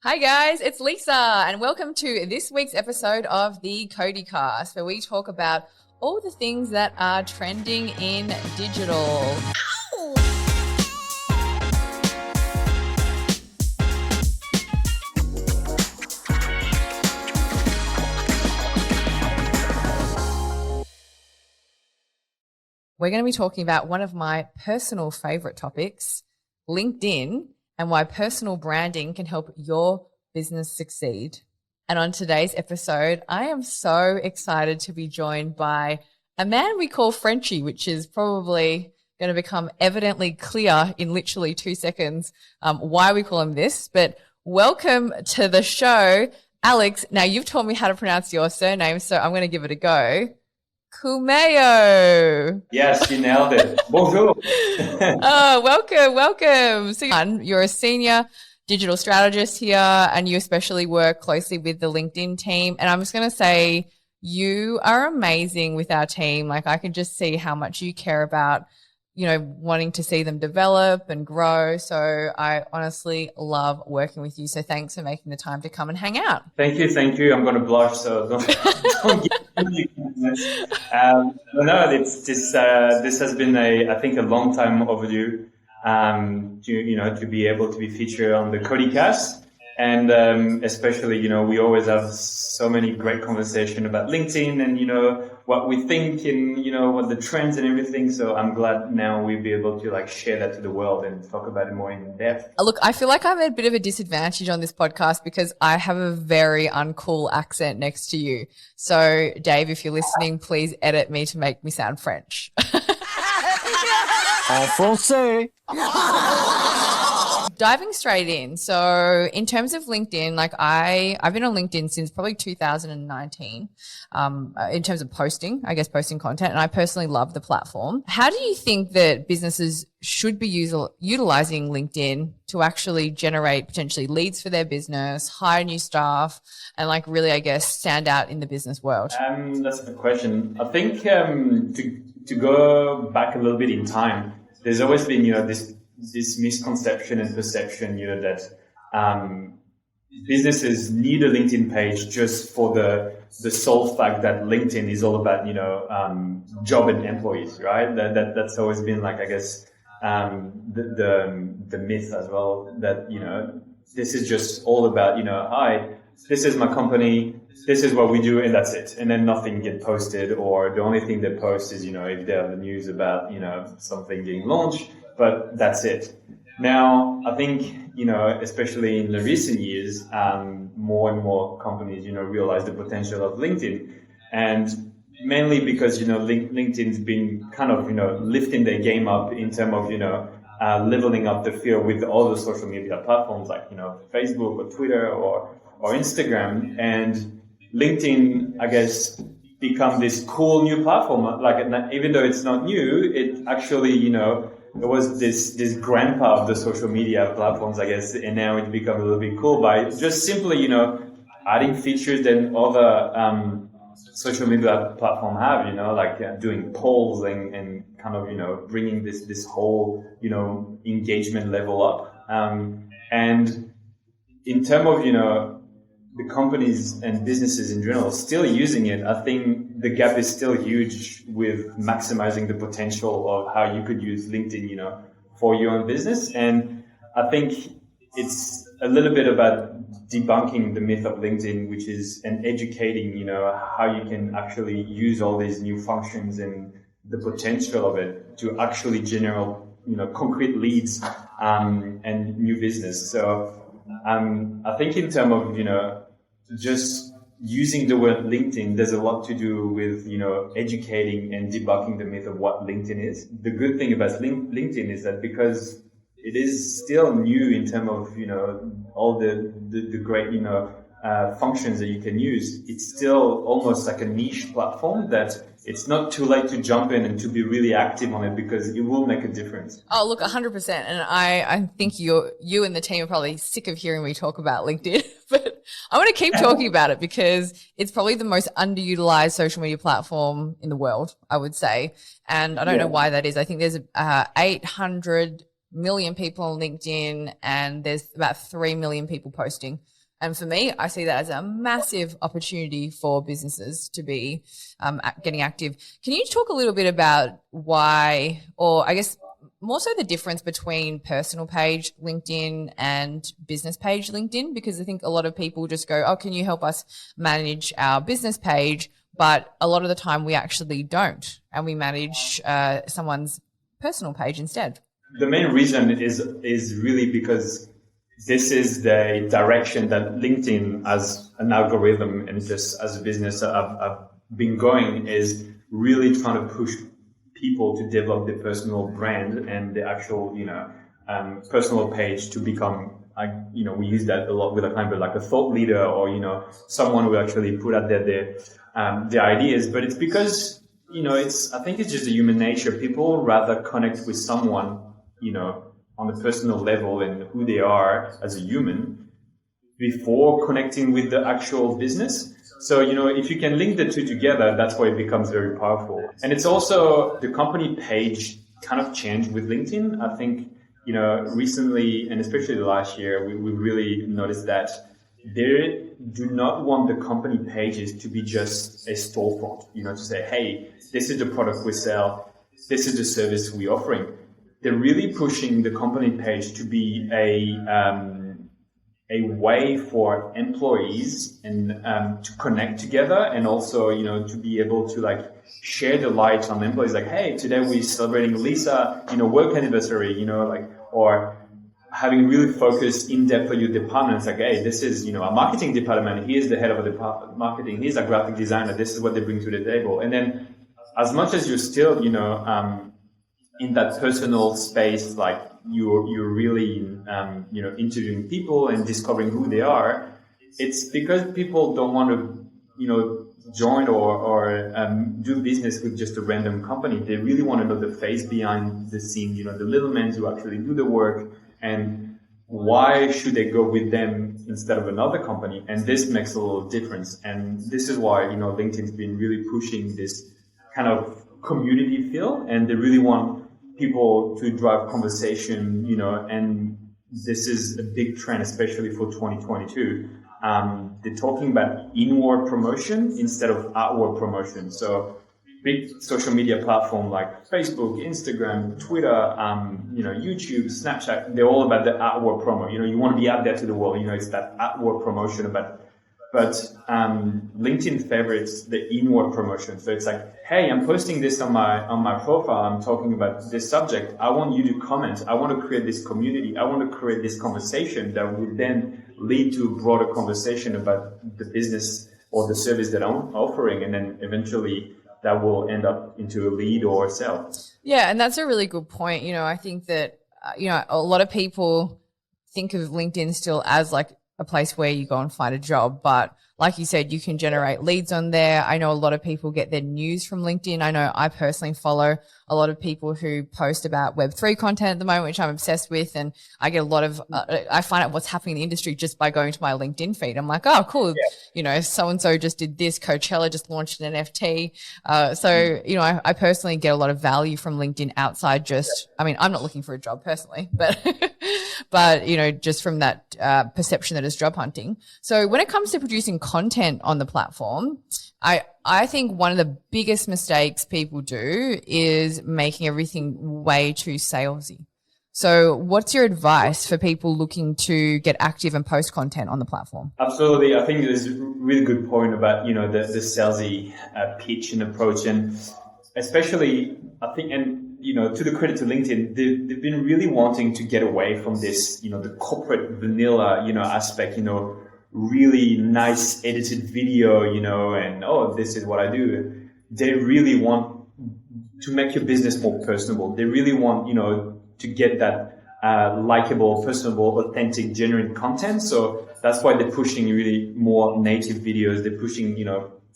Hi guys, it's Lisa and welcome to this week's episode of the CODI cast where we talk about all the things that are trending in digital. We're going to be talking about one of my personal favorite topics, LinkedIn, and why personal branding can help your business succeed. And on today's episode, I am so excited to be joined by a man we call Frenchie, which is probably going to become evidently clear in literally 2 seconds why we call him this. But welcome to the show, Alex. Now, you've taught me how to pronounce your surname, so I'm going to give it a go. Kumayo. Yes, you nailed it. Bonjour. Welcome. So you're a senior digital strategist here and you especially work closely with the LinkedIn team. And I'm just going to say you are amazing with our team. Like I can just see how much you care about, wanting to see them develop and grow. So I honestly love working with you. So thanks for making the time to come and hang out. Thank you. I'm going to blush, so don't give me business. This has been I think a long time overdue. To be able to be featured on the CODI cast, and especially we always have so many great conversation about LinkedIn and what we think and what the trends and everything. So I'm glad now we'll be able to share that to the world and talk about it more in depth. Look, I feel like I'm at a bit of a disadvantage on this podcast because I have a very uncool accent next to you. So Dave, if you're listening, please edit me to make me sound French. En français. Diving straight in. So in terms of LinkedIn, I've been on LinkedIn since probably 2019, in terms of posting content. And I personally love the platform. How do you think that businesses should be utilizing LinkedIn to actually generate potentially leads for their business, hire new staff, and really, stand out in the business world? That's a good question. I think, to go back a little bit in time, there's always been, this misconception and perception, that businesses need a LinkedIn page just for the sole fact that LinkedIn is all about, job and employees, right? That's always been the myth as well, that, this is just all about, hi, this is my company, this is what we do, and that's it. And then nothing get posted, or the only thing they post is, if they have the news about, something getting launched, but that's it. Now, I think, especially in the recent years, more and more companies, realize the potential of LinkedIn. And mainly because, LinkedIn's been kind of, lifting their game up in terms of, leveling up the field with all the social media platforms like, Facebook or Twitter or Instagram. And LinkedIn, I guess, become this cool new platform. Even though it's not new, it actually, it was this grandpa of the social media platforms, I guess, and now it's become a little bit cool by just simply, adding features that other social media platform have, doing polls and kind of, bringing this whole, engagement level up. And in terms of, the companies and businesses in general still using it, I think the gap is still huge with maximizing the potential of how you could use LinkedIn, for your own business. And I think it's a little bit about debunking the myth of LinkedIn, which is and educating, how you can actually use all these new functions and the potential of it to actually generate, concrete leads, and new business. So, I think in terms of, just using the word LinkedIn, there's a lot to do with, educating and debunking the myth of what LinkedIn is. The good thing about LinkedIn is that because it is still new in terms of, all the great, functions that you can use, it's still almost like a niche platform that it's not too late to jump in and to be really active on it because it will make a difference. Oh, look, 100%. And I think you and the team are probably sick of hearing me talk about LinkedIn, but I want to keep talking about it because it's probably the most underutilized social media platform in the world, I would say. And I don't know why that is. I think there's 800 million people on LinkedIn and there's about 3 million people posting. And for me, I see that as a massive opportunity for businesses to be getting active. Can you talk a little bit about why, or I guess more so the difference between personal page LinkedIn and business page LinkedIn? Because I think a lot of people just go, oh, can you help us manage our business page? But a lot of the time we actually don't, and we manage someone's personal page instead. The main reason is really because this is the direction that LinkedIn as an algorithm and just as a business I've been going, is really trying to push people to develop their personal brand and the actual, personal page to become, we use that a lot with a kind of like a thought leader or, someone who actually put out there the ideas. But it's because, I think it's just a human nature. People rather connect with someone, on a personal level and who they are as a human before connecting with the actual business. So, if you can link the two together, that's why it becomes very powerful. And it's also the company page kind of changed with LinkedIn. I think, recently, and especially last year, we really noticed that they do not want the company pages to be just a storefront, to say, hey, this is the product we sell, this is the service we're offering. They're really pushing the company page to be a way for employees and to connect together, and also to be able to share the light on employees. Like, hey, today we're celebrating Lisa, work anniversary, or having really focused in depth on your department. It's like, hey, this is a marketing department. Here's the head of the marketing. Here's a graphic designer. This is what they bring to the table. And then, as much as you're still in that personal space, like you're really, interviewing people and discovering who they are. It's because people don't want to, join or do business with just a random company. They really want to know the face behind the scene, the little men who actually do the work, and why should they go with them instead of another company? And this makes a little difference. And this is why, LinkedIn's been really pushing this kind of community feel, and they really want people to drive conversation, and this is a big trend, especially for 2022. They're talking about inward promotion instead of outward promotion. So big social media platform like Facebook, Instagram, Twitter, YouTube, Snapchat, they're all about the outward promo. You want to be out there to the world, it's that outward promotion but LinkedIn favorites the inward promotion. So it's like, hey, I'm posting this on my profile. I'm talking about this subject. I want you to comment. I want to create this community. I want to create this conversation that would then lead to a broader conversation about the business or the service that I'm offering. And then eventually that will end up into a lead or a sale. Yeah. And that's a really good point. I think that, a lot of people think of LinkedIn still as like a place where you go and find a job. But like you said, you can generate leads on there. I know a lot of people get their news from LinkedIn. I know I personally follow a lot of people who post about Web3 content at the moment, which I'm obsessed with. And I get a lot of, I find out what's happening in the industry just by going to my LinkedIn feed. I'm like, oh, cool. Yeah. So-and-so just did this. Coachella just launched an NFT. I personally get a lot of value from LinkedIn outside I'm not looking for a job personally, but just from that perception that is job hunting. So when it comes to producing content on the platform, I think one of the biggest mistakes people do is making everything way too salesy. So what's your advice for people looking to get active and post content on the platform? Absolutely. I think there's a really good point about, the salesy pitch and approach. And especially, I think, and, to the credit to LinkedIn, they've been really wanting to get away from this, the corporate vanilla, aspect, really nice edited video, and, oh, this is what I do. They really want to make your business more personable. They really want, to get that likable, personable, authentic, genuine content. So that's why they're pushing really more native videos. They're pushing,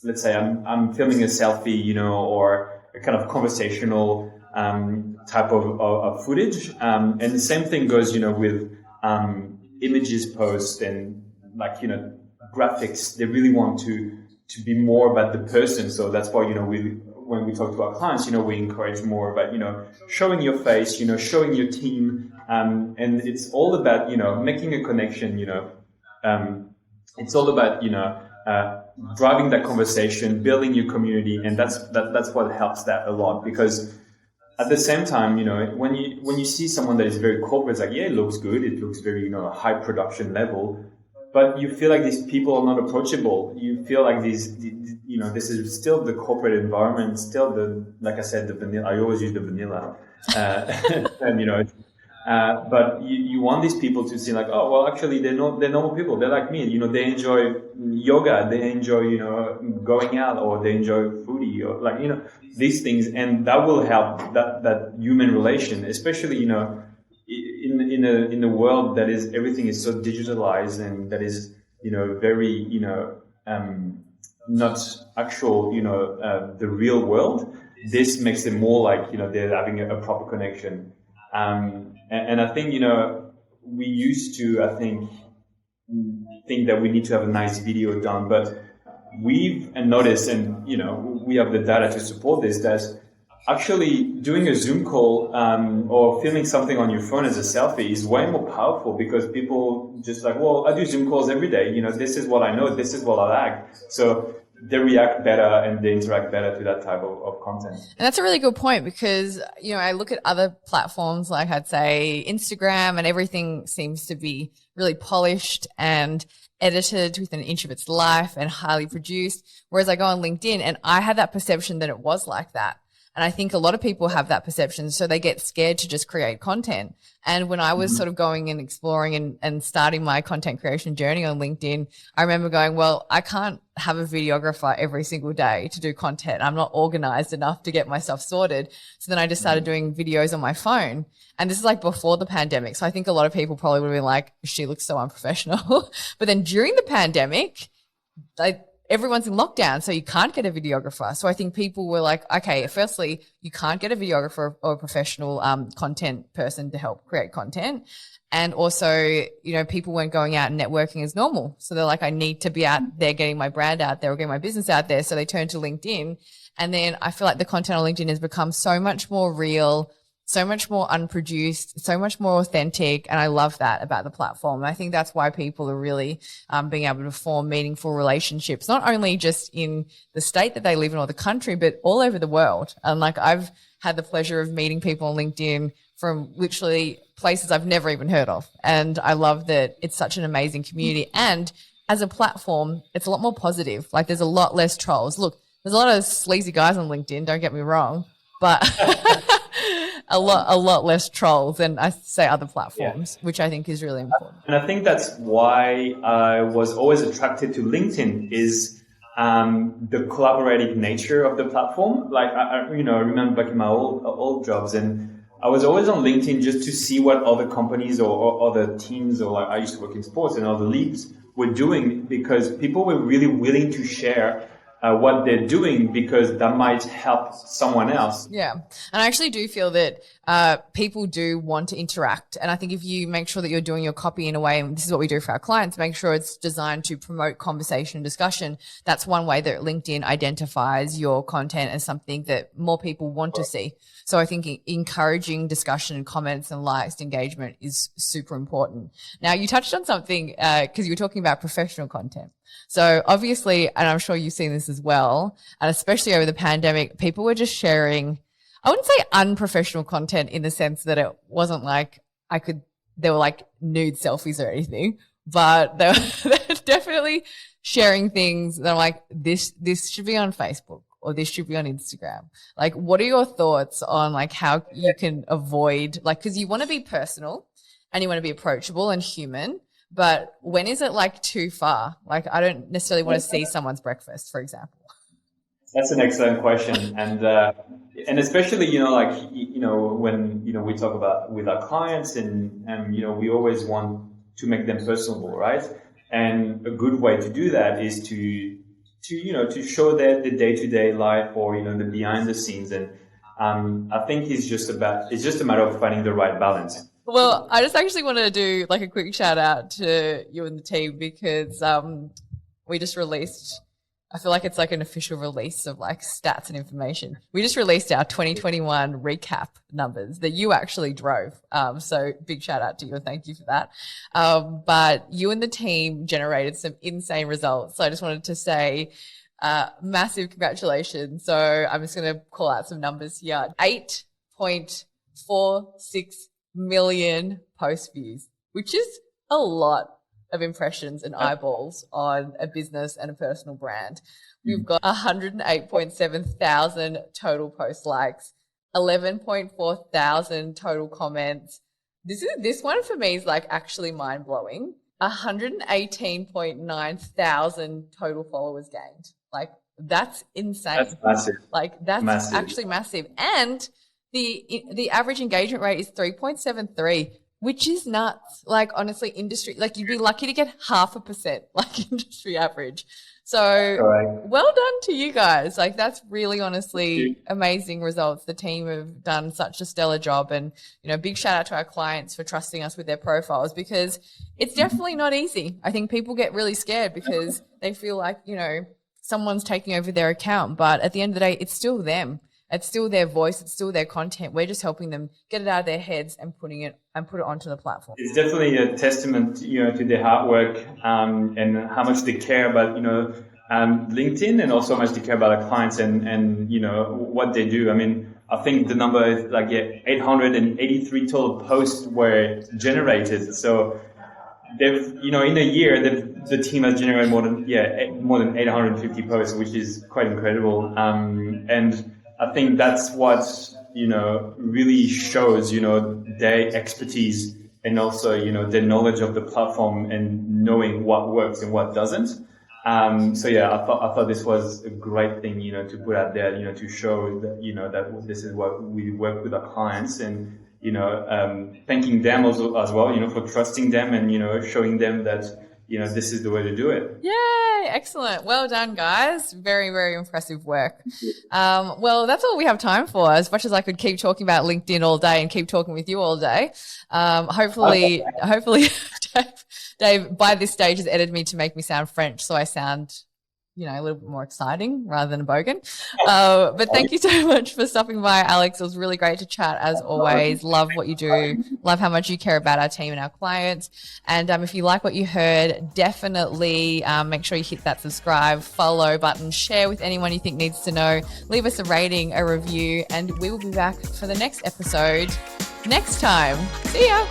let's say I'm filming a selfie, or a kind of conversational type of footage. And the same thing goes, with images post and graphics. They really want to be more about the person. So that's why, when we talk to our clients, we encourage more about, showing your face, showing your team. And it's all about, making a connection, it's all about, driving that conversation, building your community. And that's what helps that a lot, because at the same time, when you see someone that is very corporate, it's like, yeah, it looks good. It looks very, high production level, but you feel like these people are not approachable. You feel like this is still the corporate environment, still like I said, the vanilla. I always use the vanilla, and but you want these people to see like, oh, well, actually they're normal people. They're like me. They enjoy yoga. They enjoy, going out, or they enjoy foodie, or like, these things. And that will help that human relation, especially, in a world that is, everything is so digitalized, and that is, very, not actual, the real world. This makes it more like, they're having a proper connection. And I think, we used to, I think that we need to have a nice video done, but we've noticed, and, we have the data to support this, that actually doing a Zoom call, or filming something on your phone as a selfie is way more powerful, because people just like, well, I do Zoom calls every day. This is what I know. This is what I like. So they react better and they interact better to that type of content. And that's a really good point, because, I look at other platforms, like I'd say Instagram, and everything seems to be really polished and edited within an inch of its life and highly produced. Whereas I go on LinkedIn and I had that perception that it was like that. And I think a lot of people have that perception, so they get scared to just create content. And when I was sort of going and exploring and starting my content creation journey on LinkedIn, I remember going, well, I can't have a videographer every single day to do content. I'm not organized enough to get myself sorted. So then I just started doing videos on my phone. And this is like before the pandemic. So I think a lot of people probably would have been like, she looks so unprofessional. But then during the pandemic, everyone's in lockdown, so you can't get a videographer. So I think people were like, okay, firstly, you can't get a videographer or a professional content person to help create content. And also, people weren't going out and networking as normal. So they're like, I need to be out there getting my brand out there or getting my business out there. So they turned to LinkedIn. And then I feel like the content on LinkedIn has become so much more real, so much more unproduced, so much more authentic. And I love that about the platform. And I think that's why people are really being able to form meaningful relationships, not only just in the state that they live in or the country, but all over the world. And like, I've had the pleasure of meeting people on LinkedIn from literally places I've never even heard of. And I love that it's such an amazing community. And as a platform, it's a lot more positive. Like, there's a lot less trolls. Look, there's a lot of sleazy guys on LinkedIn, don't get me wrong, but a lot less trolls than I say other platforms, which I think is really important. And I think that's why I was always attracted to LinkedIn, is the collaborative nature of the platform. Like, I remember back in my old jobs, and I was always on LinkedIn just to see what other companies or other teams, or like I used to work in sports and other leagues, were doing, because people were really willing to share what they're doing, because that might help someone else. Yeah. And I actually do feel that people do want to interact. And I think if you make sure that you're doing your copy in a way, and this is what we do for our clients, make sure it's designed to promote conversation and discussion. That's one way that LinkedIn identifies your content as something that more people want to see. So I think encouraging discussion and comments and likes, engagement is super important. Now, you touched on something because you were talking about professional content. So obviously, and I'm sure you've seen this as well, and especially over the pandemic, people were just sharing, I wouldn't say unprofessional content in the sense that it wasn't like they were like nude selfies or anything, but they're definitely sharing things that are like, this should be on Facebook, or this should be on Instagram. Like, what are your thoughts on like how you can avoid, like, because you want to be personal and you want to be approachable and human, but when is it like too far? Like, I don't necessarily want to see someone's breakfast, for example. That's an excellent question. And especially, when, we talk about with our clients and, we always want to make them personable, right? And a good way to do that is to show the day-to-day life, or, the behind the scenes. And, I think it's just a matter of finding the right balance. Well, I just actually want to do like a quick shout out to you and the team, because we just released I feel like it's like an official release of like stats and information. We just released our 2021 recap numbers that you actually drove. So big shout out to you and thank you for that. But you and the team generated some insane results. So I just wanted to say, massive congratulations. So I'm just going to call out some numbers here. 8.46 million post views, which is a lot of impressions and eyeballs on a business and a personal brand. We've got 108.7 thousand total post likes, 11.4 thousand total comments. This one for me is like actually mind blowing. 118.9 thousand total followers gained. Like that's insane. That's massive. Like that's massive. Actually massive. And the average engagement rate is 3.73. Which is nuts. Like honestly, industry, like you'd be lucky to get 0.5% like industry average. So well done to you guys. Like that's really honestly amazing results. The team have done such a stellar job, and big shout out to our clients for trusting us with their profiles, because it's definitely not easy. I think people get really scared because they feel like, someone's taking over their account, but at the end of the day, it's still them. It's still their voice. It's still their content. We're just helping them get it out of their heads and put it onto the platform. It's definitely a testament, to their hard work and how much they care about, LinkedIn, and also how much they care about our clients and what they do. I mean, I think the number is like 883 total posts were generated. So they've, in a year, the team has generated more than 850 posts, which is quite incredible. And I think that's what, really shows, their expertise and also, their knowledge of the platform and knowing what works and what doesn't. I thought this was a great thing, to put out there, to show that, that this is what we work with our clients, and, thanking them also as well, for trusting them and, showing them that, this is the way to do it. Yay! Excellent. Well done, guys. Very, very impressive work. Well, that's all we have time for. As much as I could keep talking about LinkedIn all day and keep talking with you all day. Hopefully, Dave, by this stage has edited me to make me sound French, so I sound, a little bit more exciting rather than a bogan. But thank you so much for stopping by, Alex. It was really great to chat as always. Love what you do. Love how much you care about our team and our clients. And if you like what you heard, definitely make sure you hit that subscribe, follow button, share with anyone you think needs to know. Leave us a rating, a review, and we will be back for the next episode next time. See ya.